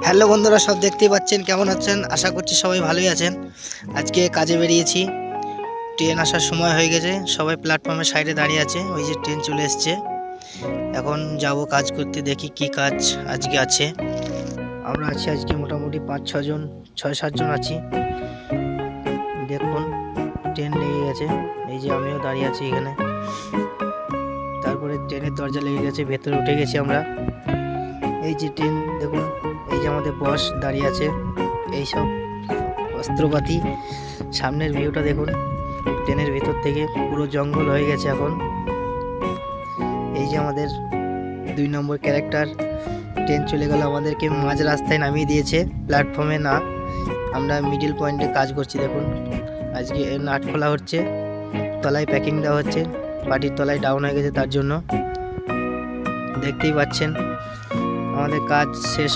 Hello বন্ধুরা, সব দেখতেই পাচ্ছেন কেমন আছেন। আশা করছি সবাই ভালোই আছেন। আজকে কাজে বেরিয়েছি, ট্রেন আসার সময় হয়ে গেছে। সবাই প্ল্যাটফর্মের সাইডে দাঁড়িয়ে আছে। ওই যে ট্রেন চলে এসছে, এখন যাব কাজ করতে। দেখি কি কাজ আজকে আছে। আমরা আছি আজকে মোটামুটি 5-6 জন 6-7 জন আছি। দেখুন ট্রেন লেগে গেছে, এই যে আমিও দাঁড়িয়ে আছি এখানে। তারপরে ট্রেনের দরজা লেগে গেছে, ভেতরে উঠে গেছি আমরা। এই যে ট্রেন দেখুন, এই যে আমাদের বস দাঁড়িয়ে আছে। এইসব অস্ত্রপাতি, সামনের ভিউটা দেখুন। ট্রেনের ভিতর থেকে পুরো জঙ্গল হয়ে গেছে এখন। এই যে আমাদের 2 নম্বর ক্যারেক্টার। ট্রেন চলে গেল, আমাদেরকে মাঝ রাস্তায় নামিয়ে দিয়েছে, প্ল্যাটফর্মে না। আমরা মিডিল পয়েন্টে কাজ করছি। দেখুন আজকে নাট খোলা হচ্ছে, তলায় প্যাকিং দেওয়া হচ্ছে। পাটির তলায় ডাউন হয়ে গেছে, তার জন্য দেখতেই পাচ্ছেন আমাদের কাজ শেষ হয়ে